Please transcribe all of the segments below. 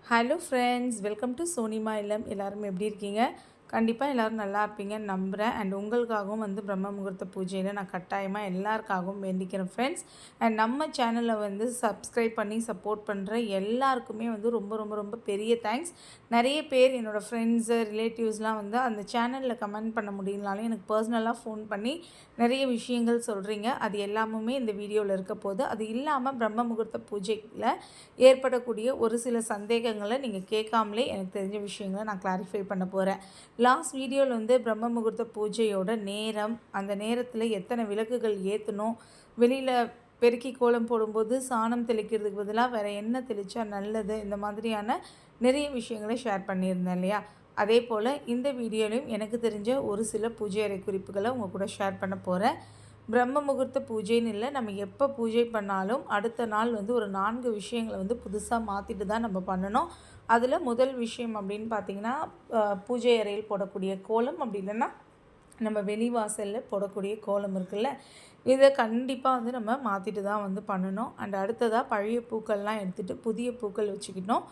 Hello friends, welcome to Sonima இல்லம். எல்லோரும் எப்படி இருக்கீங்க? கண்டிப்பாக எல்லோரும் நல்லா இருப்பீங்கன்னு நம்புகிறேன். அண்ட் உங்களுக்காகவும் பிரம்ம முகூர்த்த பூஜையில் நான் கட்டாயமாக எல்லாருக்காகவும் வேண்டிக்கிறேன் ஃப்ரெண்ட்ஸ். அண்ட் நம்ம சேனலை சப்ஸ்கிரைப் பண்ணி சப்போர்ட் பண்ணுற எல்லாருக்குமே ரொம்ப ரொம்ப ரொம்ப பெரிய தேங்க்ஸ். நிறைய பேர் என்னோடய ஃப்ரெண்ட்ஸு ரிலேட்டிவ்ஸ்லாம் அந்த சேனலில் கமெண்ட் பண்ண முடியலனாலும் எனக்கு பர்சனலாக ஃபோன் பண்ணி நிறைய விஷயங்கள் சொல்கிறீங்க. அது எல்லாமுமே இந்த வீடியோவில் இருக்க போது. அது இல்லாமல் பிரம்ம முகூர்த்த பூஜையில் ஏற்படக்கூடிய ஒரு சில சந்தேகங்களை நீங்கள் கேட்காமலே எனக்கு தெரிஞ்ச விஷயங்களை நான் கிளாரிஃபை பண்ண போகிறேன். லாஸ்ட் வீடியோவில் பிரம்ம முகூர்த்த பூஜையோட நேரம், அந்த நேரத்தில் எத்தனை விளக்குகள் ஏற்றணும், வெளியில் பெருக்கி கோலம் போடும்போது சாணம் தெளிக்கிறதுக்கு பதிலாக வேறு என்ன தெளித்தா நல்லது, இந்த மாதிரியான நிறைய விஷயங்களை ஷேர் பண்ணியிருந்தேன் இல்லையா? அதே போல் இந்த வீடியோலையும் எனக்கு தெரிஞ்ச ஒரு சில பூஜை அறை குறிப்புகளை உங்கள் கூட ஷேர் பண்ண போகிறேன். பிரம்ம முகூர்த்த பூஜைன்னு இல்லை, நம்ம எப்போ பூஜை பண்ணாலும் அடுத்த நாள் ஒரு 4 விஷயங்களை புதுசாக மாற்றிட்டு தான் நம்ம பண்ணணும். அதில் முதல் விஷயம் அப்படின்னு பார்த்திங்கன்னா, பூஜை அறையில் போடக்கூடிய கோலம், அப்படி இல்லைன்னா நம்ம வெளிவாசலில் போடக்கூடிய கோலம் இருக்குல்ல, இதை கண்டிப்பாக நம்ம மாற்றிட்டு தான் பண்ணணும். அண்ட் அடுத்ததாக பழைய பூக்கள்லாம் எடுத்துகிட்டு புதிய பூக்கள் வச்சுக்கிட்டோம்.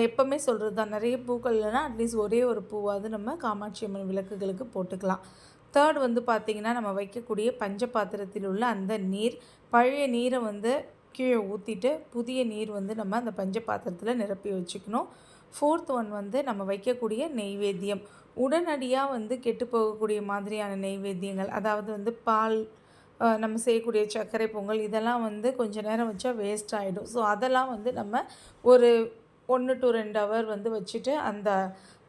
எப்போவுமே சொல்கிறது தான், நிறைய பூக்கள் இல்லைன்னா அட்லீஸ்ட் ஒரே ஒரு பூவாவது நம்ம காமாட்சி அம்மன் விளக்குகளுக்கு போட்டுக்கலாம். தேர்ட் பார்த்திங்கன்னா, நம்ம வைக்கக்கூடிய பஞ்ச பாத்திரத்தில் உள்ள அந்த நீர், பழைய நீரை கீழே ஊற்றிட்டு புதிய நீர் நம்ம அந்த பஞ்ச பாத்திரத்தில் நிரப்பி வச்சுக்கணும். ஃபோர்த் ஒன் நம்ம வைக்கக்கூடிய நெய்வேத்தியம், உடனடியாக கெட்டு போகக்கூடிய மாதிரியான நெய்வேத்தியங்கள், அதாவது பால், நம்ம செய்யக்கூடிய சர்க்கரை பொங்கல், இதெல்லாம் கொஞ்சம் நேரம் வச்சா வேஸ்ட் ஆகிடும். ஸோ அதெல்லாம் நம்ம ஒரு 1 to 2 ஹவர் வச்சுட்டு அந்த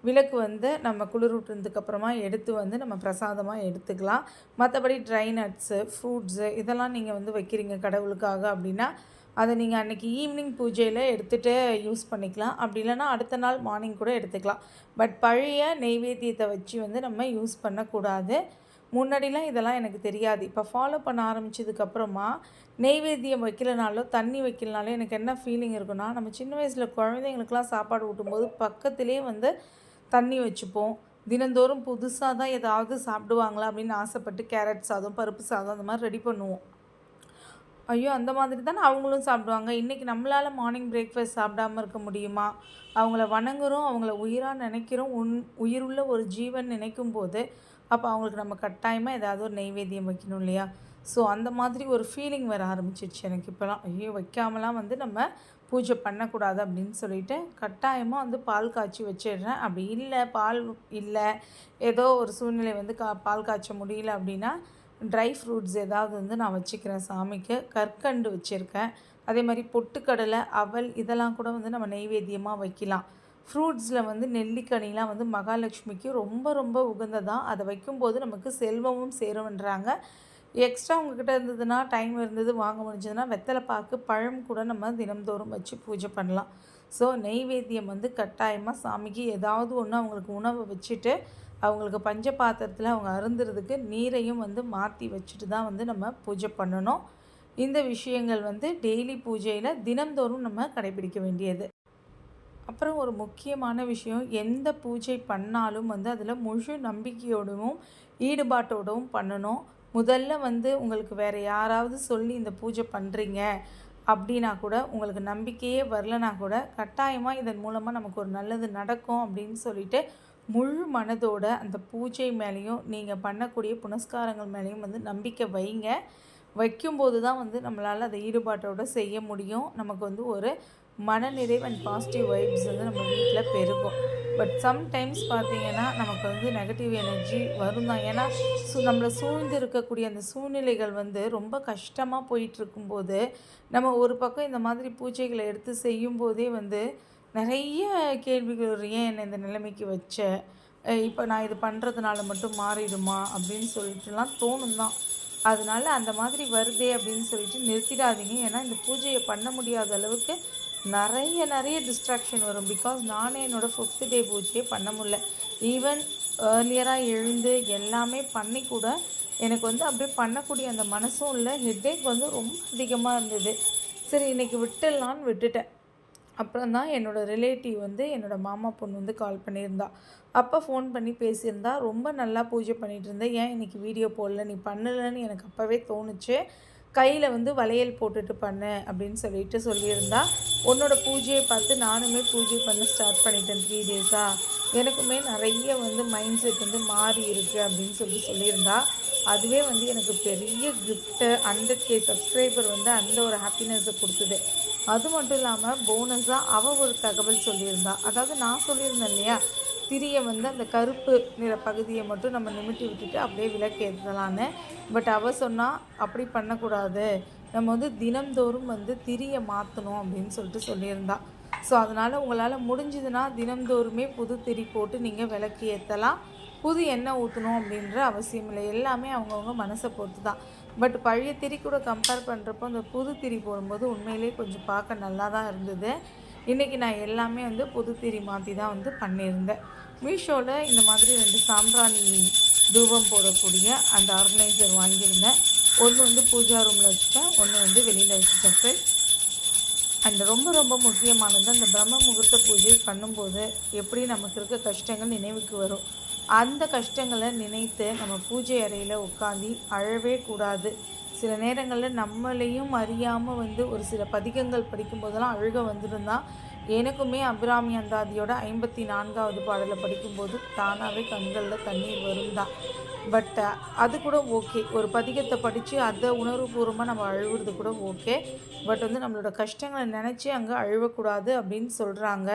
விளக்கு நம்ம குளிரூட்டுனதுக்கப்புறமா எடுத்து நம்ம பிரசாதமாக எடுத்துக்கலாம். மற்றபடி ட்ரை நட்ஸு, ஃப்ரூட்ஸு இதெல்லாம் நீங்கள் வைக்கிறீங்க கடவுளுக்காக அப்படின்னா, அதை நீங்கள் அன்றைக்கி ஈவினிங் பூஜையில் எடுத்துகிட்டு யூஸ் பண்ணிக்கலாம். அப்படி இல்லைனா அடுத்த நாள் மார்னிங் கூட எடுத்துக்கலாம். பட் பழைய நெய்வேத்தியத்தை வச்சு நம்ம யூஸ் பண்ணக்கூடாது. முன்னாடிலாம் இதெல்லாம் எனக்கு தெரியாது. இப்போ ஃபாலோ பண்ண ஆரம்பித்ததுக்கப்புறமா நெய்வேத்தியம் வைக்கலனாலோ தண்ணி வைக்கலனாலோ எனக்கு என்ன ஃபீலிங் இருக்குன்னா, நம்ம சின்ன வயசில் குழந்தைங்களுக்கெலாம் சாப்பாடு ஊட்டும்போது பக்கத்துலேயே தண்ணி வச்சுப்போம். தினந்தோறும் புதுசாக தான் ஏதாவது சாப்பிடுவாங்களா அப்படின்னு ஆசைப்பட்டு கேரட் சாதம், பருப்பு சாதம் அந்த மாதிரி ரெடி பண்ணுவோம். ஐயோ, அந்த மாதிரி தானே அவங்களும் சாப்பிடுவாங்க. இன்றைக்கி நம்மளால் மார்னிங் பிரேக்ஃபாஸ்ட் சாப்பிடாமல் இருக்க முடியுமா? அவங்கள வணங்குகிறோம், அவங்கள உயிராக நினைக்கிறோம். உயிருள்ள ஒரு ஜீவன் நினைக்கும் போது அப்போ அவங்களுக்கு நம்ம கட்டாயமாக ஏதாவது ஒரு நெய்வேத்தியம் வைக்கணும் இல்லையா? ஸோ அந்த மாதிரி ஒரு ஃபீலிங் வர ஆரம்பிச்சிடுச்சு எனக்கு இப்போலாம். ஐயோ, வைக்காமலாம் நம்ம பூஜை பண்ணக்கூடாது அப்படின்னு சொல்லிவிட்டு கட்டாயமாக பால் காய்ச்சி வச்சிடுறேன். அப்படி இல்லை, பால் இல்லை, ஏதோ ஒரு சூழ்நிலை பால் காய்ச்ச முடியல அப்படின்னா ட்ரை ஃப்ரூட்ஸ் ஏதாவது நான் வச்சுக்கிறேன் சாமிக்கு. கற்கண்டு வச்சுருக்கேன். அதே மாதிரி பொட்டுக்கடலை, அவல் இதெல்லாம் கூட நம்ம நெய்வேத்தியமாக வைக்கலாம். ஃப்ரூட்ஸில் நெல்லிக்கனிலாம் மகாலட்சுமிக்கு ரொம்ப ரொம்ப உகந்ததாக. அதை வைக்கும்போது நமக்கு செல்வமும் சேரும்ன்றாங்க. எக்ஸ்ட்ரா உங்கள்கிட்ட இருந்ததுன்னா, டைம் இருந்தது, வாங்க முடிஞ்சதுன்னா வெத்தலை பாக்கு, பழம் கூட நம்ம தினம்தோறும் வச்சு பூஜை பண்ணலாம். ஸோ நெய்வேத்தியம் கட்டாயமாக சாமிக்கு ஏதாவது ஒன்று அவங்களுக்கு உணவை வச்சுட்டு, அவங்களுக்கு பஞ்ச பாத்திரத்தில் அவங்க அருந்துறதுக்கு நீரையும் மாற்றி வச்சுட்டு தான் நம்ம பூஜை பண்ணணும். இந்த விஷயங்கள் டெய்லி பூஜையில் தினம்தோறும் நம்ம கடைபிடிக்க வேண்டியது. அப்புறம் ஒரு முக்கியமான விஷயம், எந்த பூஜை பண்ணாலும் அதில் முழு நம்பிக்கையோடவும் ஈடுபாட்டோடவும் பண்ணணும். முதல்ல உங்களுக்கு வேறு யாராவது சொல்லி இந்த பூஜை பண்ணுறீங்க அப்படின்னா கூட, உங்களுக்கு நம்பிக்கையே வரலனா கூட, கட்டாயமாக இதன் மூலமாக நமக்கு ஒரு நல்லது நடக்கும் அப்படின்னு சொல்லிட்டு முழு மனதோட அந்த பூஜை மேலேயும் நீங்கள் பண்ணக்கூடிய புனஸ்காரங்கள் மேலேயும் நம்பிக்கை வைங்க. வைக்கும்போது தான் நம்மளால் அதை ஈடுபாட்டோடு செய்ய முடியும். நமக்கு ஒரு மனநிறைவு அண்ட் பாசிட்டிவ் வைப்ஸ் நம்ம வீட்டில் பெருகும். பட் சம்டைம்ஸ் பார்த்திங்கன்னா நமக்கு நெகட்டிவ் எனர்ஜி வரும் தான். ஏன்னா நம்மளை சூழ்ந்து இருக்கக்கூடிய அந்த சூழ்நிலைகள் ரொம்ப கஷ்டமாக போயிட்டுருக்கும்போது, நம்ம ஒரு பக்கம் இந்த மாதிரி பூஜைகளை எடுத்து செய்யும்போதே நிறைய கேள்விகள் வரும். ஏன் என்னை இந்த நிலைமைக்கு வச்ச, இப்போ நான் இது பண்ணுறதுனால மட்டும் மாறிடுமா அப்படின்னு சொல்லிட்டுலாம் தோணும் தான். அதனால் அந்த மாதிரி வருதே அப்படின்னு சொல்லிட்டு நிறுத்திடாதீங்க. ஏன்னா இந்த பூஜையை பண்ண முடியாத அளவுக்கு நிறைய டிஸ்ட்ராக்ஷன் வரும். பிகாஸ் நானே என்னோடய 5th டே பூஜையே பண்ண முடியல. ஈவன் ஏர்லியராக எழுந்து எல்லாமே பண்ணி கூட எனக்கு அப்படியே பண்ணக்கூடிய அந்த மனசும் இல்லை. ஹெட்டேக் ரொம்ப அதிகமாக இருந்தது. சரி, இன்றைக்கி விட்டுடலான்னு விட்டுட்டேன். அப்புறம் தான் என்னோடய ரிலேட்டிவ் என்னோடய மாமா பொண்ணு கால் பண்ணியிருந்தா. அப்போ ஃபோன் பண்ணி பேசியிருந்தா. ரொம்ப நல்லா பூஜை பண்ணிகிட்டு இருந்தேன், ஏன் இன்றைக்கி வீடியோ போடல, நீ பண்ணலைன்னு எனக்கு அப்போவே தோணுச்சு. கையில் வந்து வளையல் போட்டுட்டு பண்ணு அப்படின்னு சொல்லிட்டு சொல்லியிருந்தா. உன்னோட பூஜையை பார்த்து நானுமே பூஜை பண்ண ஸ்டார்ட் பண்ணிட்டேன் 3 டேஸாக. எனக்குமே நிறைய வந்து மைண்ட் செட் வந்து மாறி இருக்குது அப்படின்னு சொல்லியிருந்தா. அதுவே வந்து எனக்கு பெரிய கிஃப்ட்டு. 100K சப்ஸ்கிரைபர் வந்து அந்த ஒரு ஹாப்பினஸை கொடுத்தது. அது மட்டும் இல்லாமல் போனஸாக அவள் ஒரு தகவல் சொல்லியிருந்தா. அதாவது நான் சொல்லியிருந்தேன் இல்லையா, திரியை வந்து அந்த கருப்பு நிற பகுதியை மட்டும் நம்ம நிமிட்டி விட்டுட்டு அப்படியே விளக்கு ஏற்றலான்னு. பட் அவள் சொன்னால் அப்படி பண்ணக்கூடாது, நம்ம வந்து தினம்தோறும் வந்து திரியை மாற்றணும் அப்படின்னு சொல்லியிருந்தா. ஸோ அதனால் உங்களால் முடிஞ்சதுன்னா தினம்தோறுமே புது திரி போட்டு நீங்கள் விளக்கு ஏற்றலாம். புது எண்ணெய் ஊற்றணும் அப்படின்ற அவசியம் இல்லை. எல்லாமே அவங்கவுங்க மனசை பொறுத்து தான். பட் பழைய திரி கூட கம்பேர் பண்ணுறப்போ அந்த புது திரி போடும்போது உண்மையிலே கொஞ்சம் பார்க்க நல்லா தான் இருந்தது. இன்றைக்கி நான் எல்லாமே வந்து புது திரி மாற்றி தான் வந்து பண்ணியிருந்தேன். மீஷோவில் இந்த மாதிரி 2 சாம்பிராணி தூபம் போடக்கூடிய அந்த ஆர்கனைசர் வாங்கியிருந்தேன். ஒன்று வந்து பூஜா ரூமில் வச்சுட்டேன், ஒன்று வந்து வெளியில் வச்சுட்டேன் ஃப்ரெண்ட்ஸ். அண்ட் ரொம்ப ரொம்ப முக்கியமானது, அந்த பிரம்ம முகூர்த்த பூஜை பண்ணும்போது எப்படி நமக்கு இருக்க கஷ்டங்கள் நினைவுக்கு வரும். அந்த கஷ்டங்களை நினைத்து நம்ம பூஜை அறையில் உட்காந்து அழவே கூடாது. சில நேரங்களில் நம்மளையும் அறியாமல் வந்து ஒரு சில பதிகங்கள் படிக்கும்போதெல்லாம் அழுக வந்துருந்தான். எனக்குமே அபிராமி அந்தாதியோட 54வது பாடலை படிக்கும்போது தானாகவே கண்களில் தண்ணீர் வரும் தான். பட் அது கூட ஓகே. ஒரு பதிகத்தை படித்து அதை உணர்வுபூர்வமாக நம்ம அழுவுறது கூட ஓகே. பட் வந்து நம்மளோட கஷ்டங்களை நினச்சி அங்கே அழுவக்கூடாது அப்படின்னு சொல்கிறாங்க.